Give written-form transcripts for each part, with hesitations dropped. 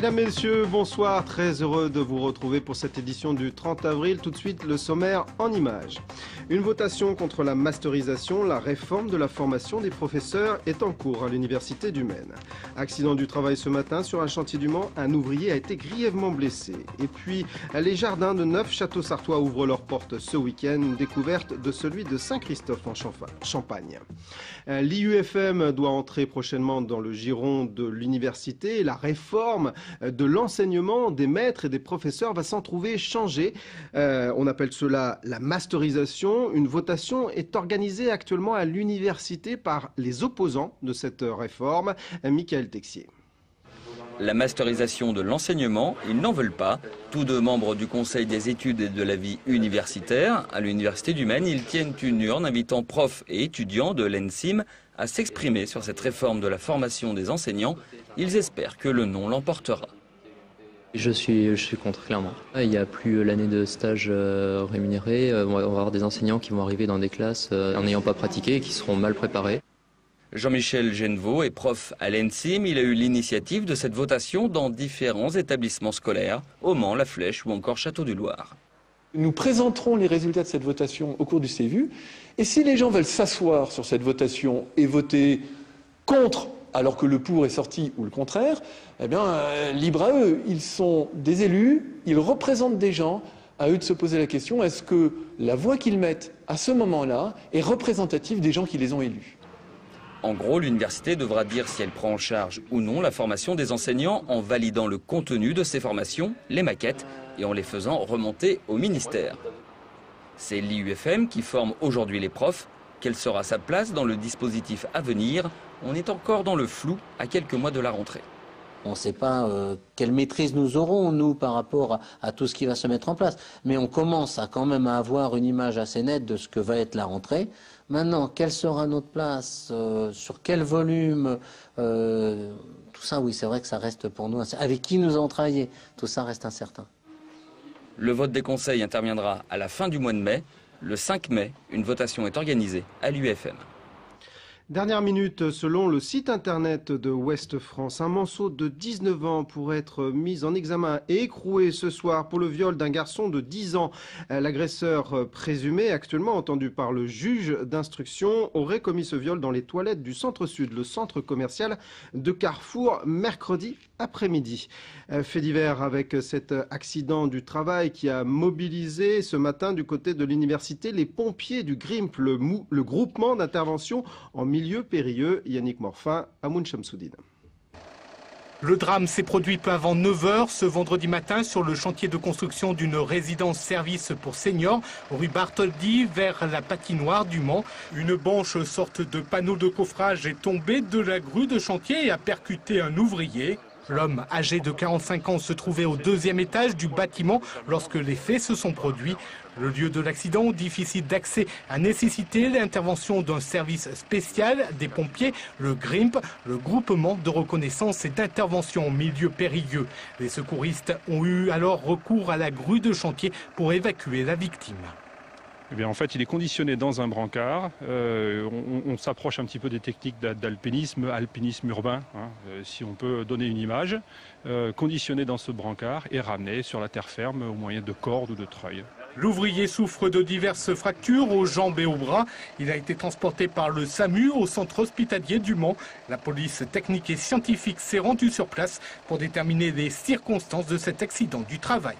Mesdames, Messieurs, bonsoir. Très heureux de vous retrouver pour cette édition du 30 avril. Tout de suite, le sommaire en images. Une votation contre la masterisation, la réforme de la formation des professeurs est en cours à l'Université du Maine. Accident du travail ce matin sur un chantier du Mans, un ouvrier a été grièvement blessé. Et puis, les jardins de 9 châteaux sartois ouvrent leurs portes ce week-end, une découverte de celui de Saint-Christophe en Champagne. L'IUFM doit entrer prochainement dans le giron de l'université. La réforme de l'enseignement des maîtres et des professeurs va s'en trouver changée. On appelle cela la masterisation. Une votation est organisée actuellement à l'université par les opposants de cette réforme. Michael Texier. La masterisation de l'enseignement, ils n'en veulent pas. Tous deux membres du Conseil des études et de la vie universitaire, à l'Université du Maine, ils tiennent une urne invitant profs et étudiants de l'ENSIM à s'exprimer sur cette réforme de la formation des enseignants. Ils espèrent que le non l'emportera. Je suis contre, clairement. Il n'y a plus l'année de stage rémunéré. On va avoir des enseignants qui vont arriver dans des classes en n'ayant pas pratiqué et qui seront mal préparés. Jean-Michel Genevaux est prof à l'ENSIM. Il a eu l'initiative de cette votation dans différents établissements scolaires, au Mans, La Flèche ou encore Château du Loir. Nous présenterons les résultats de cette votation au cours du CEVU. Et si les gens veulent s'asseoir sur cette votation et voter contre, alors que le pour est sorti, ou le contraire, eh bien, libre à eux. Ils sont des élus, ils représentent des gens, à eux de se poser la question, est-ce que la voix qu'ils mettent à ce moment-là est représentative des gens qui les ont élus ? En gros, l'université devra dire si elle prend en charge ou non la formation des enseignants en validant le contenu de ces formations, les maquettes, et en les faisant remonter au ministère. C'est l'IUFM qui forme aujourd'hui les profs. Quelle sera sa place dans le dispositif à venir? On est encore dans le flou à quelques mois de la rentrée. On ne sait pas quelle maîtrise nous aurons, nous, par rapport à tout ce qui va se mettre en place. Mais on commence quand même à avoir une image assez nette de ce que va être la rentrée. Maintenant, quelle sera notre place, sur quel volume, tout ça, oui, c'est vrai que ça reste pour nous, avec qui nous allons travailler, tout ça reste incertain. Le vote des conseils interviendra à la fin du mois de mai. Le 5 mai, une votation est organisée à l'UFM. Dernière minute, selon le site internet de Ouest France, un manceau de 19 ans pourrait être mis en examen et écroué ce soir pour le viol d'un garçon de 10 ans. L'agresseur présumé, actuellement entendu par le juge d'instruction, aurait commis ce viol dans les toilettes du centre-sud, le centre commercial de Carrefour, mercredi après-midi. Fait divers avec cet accident du travail qui a mobilisé ce matin du côté de l'université les pompiers du GRIMP, le groupement d'intervention en milieu périlleux. Yannick Morfin, Amoun Chamsoudine. Le drame s'est produit peu avant 9 h ce vendredi matin sur le chantier de construction d'une résidence-service pour seniors, rue Bartholdi, vers la patinoire du Mans. Une branche, sorte de panneau de coffrage, est tombée de la grue de chantier et a percuté un ouvrier. L'homme, âgé de 45 ans, se trouvait au 2e étage du bâtiment lorsque les faits se sont produits. Le lieu de l'accident, difficile d'accès, a nécessité l'intervention d'un service spécial des pompiers, le GRIMP, le groupement de reconnaissance et d'intervention en milieu périlleux. Les secouristes ont eu alors recours à la grue de chantier pour évacuer la victime. Eh bien, en fait, il est conditionné dans un brancard. On s'approche un petit peu des techniques d'alpinisme, alpinisme urbain, si on peut donner une image. Conditionné dans ce brancard et ramené sur la terre ferme au moyen de cordes ou de treuils. L'ouvrier souffre de diverses fractures aux jambes et aux bras. Il a été transporté par le SAMU au centre hospitalier du Mans. La police technique et scientifique s'est rendue sur place pour déterminer les circonstances de cet accident du travail.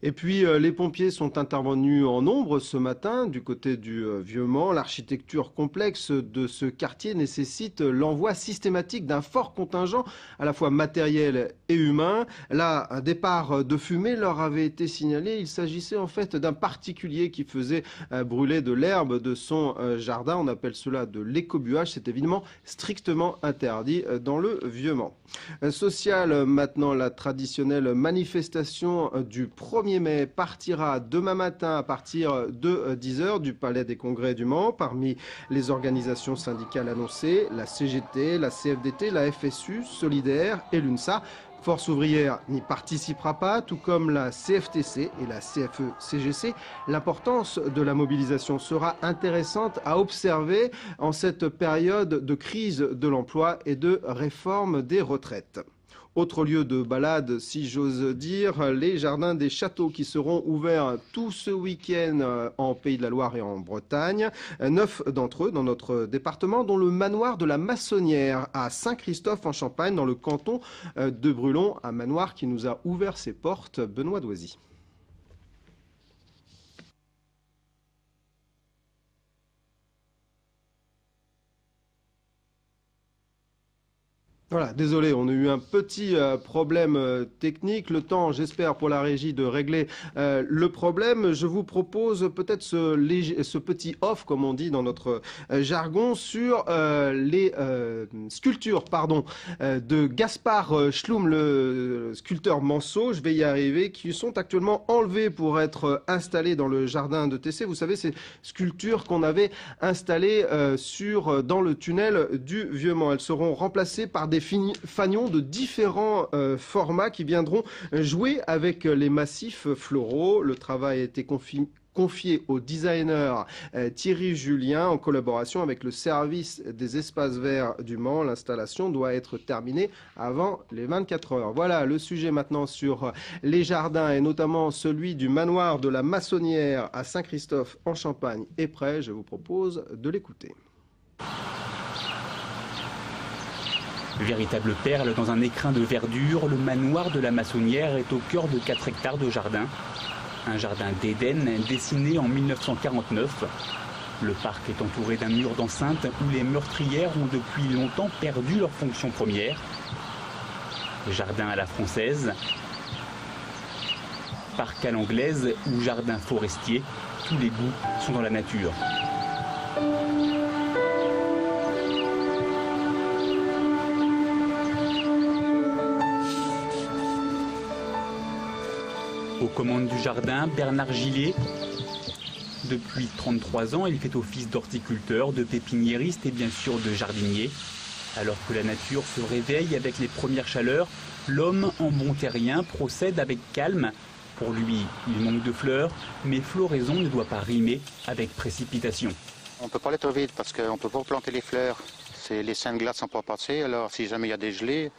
Et puis, les pompiers sont intervenus en nombre ce matin du côté du Vieux-Mans. L'architecture complexe de ce quartier nécessite l'envoi systématique d'un fort contingent, à la fois matériel et humain. Là, un départ de fumée leur avait été signalé. Il s'agissait en fait d'un particulier qui faisait brûler de l'herbe de son jardin. On appelle cela de l'écobuage. C'est évidemment strictement interdit dans le Vieux-Mans. Social, maintenant, la traditionnelle manifestation du 1er mai partira demain matin à partir de 10 h du Palais des Congrès du Mans. Parmi les organisations syndicales annoncées, la CGT, la CFDT, la FSU, Solidaire et l'UNSA. Force ouvrière n'y participera pas, tout comme la CFTC et la CFE-CGC. L'importance de la mobilisation sera intéressante à observer en cette période de crise de l'emploi et de réforme des retraites. Autre lieu de balade, si j'ose dire, les jardins des châteaux qui seront ouverts tout ce week-end en Pays de la Loire et en Bretagne. 9 d'entre eux dans notre département, dont le manoir de la Massonnière à Saint-Christophe-en-Champagne, dans le canton de Brulon, un manoir qui nous a ouvert ses portes. Benoît Doisy. Voilà, désolé, on a eu un petit problème technique. Le temps, j'espère, pour la régie de régler le problème. Je vous propose peut-être ce petit off, comme on dit dans notre jargon, sur les sculptures de Gaspard Schlum, le sculpteur manceau, je vais y arriver, qui sont actuellement enlevées pour être installées dans le jardin de Tessé. Vous savez, ces sculptures qu'on avait installées dans le tunnel du Vieux-Mans. Elles seront remplacées par des fanions de différents formats qui viendront jouer avec les massifs floraux. Le travail a été confié au designer Thierry Julien en collaboration avec le service des espaces verts du Mans. L'installation doit être terminée avant les 24 heures. Voilà le sujet maintenant sur les jardins et notamment celui du manoir de la Massonnière à Saint-Christophe en Champagne est prêt. Je vous propose de l'écouter. Véritable perle dans un écrin de verdure, le manoir de la Massonnière est au cœur de 4 hectares de jardin. Un jardin d'Éden dessiné en 1949. Le parc est entouré d'un mur d'enceinte où les meurtrières ont depuis longtemps perdu leur fonction première. Jardin à la française, parc à l'anglaise ou jardin forestier, tous les goûts sont dans la nature. Aux commandes du jardin, Bernard Gillet. Depuis 33 ans, il fait office d'horticulteur, de pépiniériste et bien sûr de jardinier. Alors que la nature se réveille avec les premières chaleurs, l'homme en bon terrien procède avec calme. Pour lui, il manque de fleurs, mais floraison ne doit pas rimer avec précipitation. On ne peut pas aller trop vite parce qu'on ne peut pas planter les fleurs. Les seins de glace ne sont pas passés, alors si jamais il y a des gelées,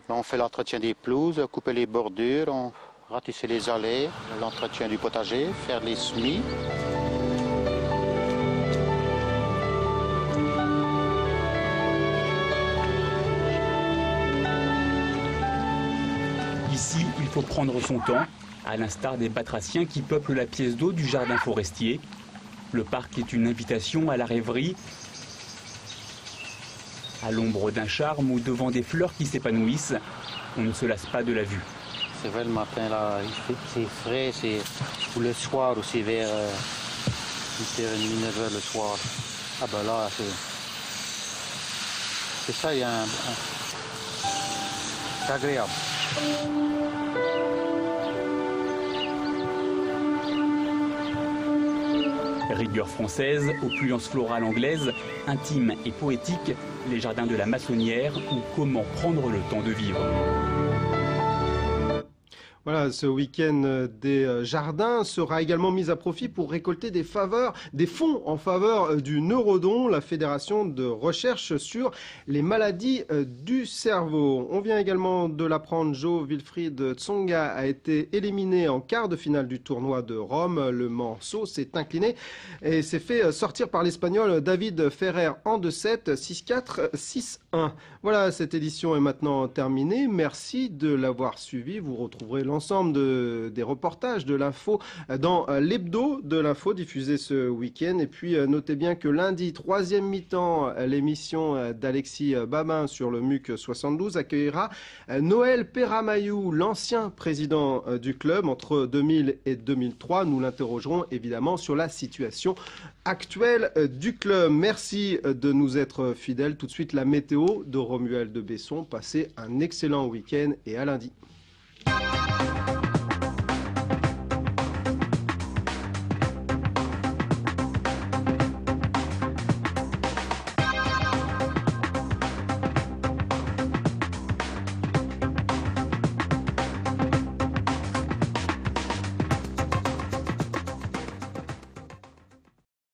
on fait l'entretien des pelouses, couper les bordures, ratisser les allées, l'entretien du potager, faire les semis. Ici, il faut prendre son temps, à l'instar des batraciens qui peuplent la pièce d'eau du jardin forestier. Le parc est une invitation à la rêverie, à l'ombre d'un charme ou devant des fleurs qui s'épanouissent. On ne se lasse pas de la vue. C'est vrai, le matin, là, c'est frais, ou le soir aussi, vers 8h30, 9h le soir. Ah ben là, c'est ça, c'est agréable. Rigueur française, opulence florale anglaise, intime et poétique, les jardins de la Massonnière ou comment prendre le temps de vivre. Voilà, ce week-end des jardins sera également mis à profit pour récolter des fonds en faveur du Neurodon, la fédération de recherche sur les maladies du cerveau. On vient également de l'apprendre, Jo Wilfried Tsonga a été éliminé en quart de finale du tournoi de Rome. Le Manceau s'est incliné et s'est fait sortir par l'Espagnol David Ferrer en 2-7, 6-4, 6-1. Voilà, cette édition est maintenant terminée. Merci de l'avoir suivi. Vous retrouverez l'ensemble des reportages de l'info dans l'hebdo de l'info diffusé ce week-end. Et puis notez bien que lundi, 3e mi-temps, l'émission d'Alexis Babin sur le MUC 72 accueillera Noël Peramayou, l'ancien président du club entre 2000 et 2003. Nous l'interrogerons évidemment sur la situation actuelle du club. Merci de nous être fidèles. Tout de suite, la météo de Romuald de Besson. Passez un excellent week-end et à lundi.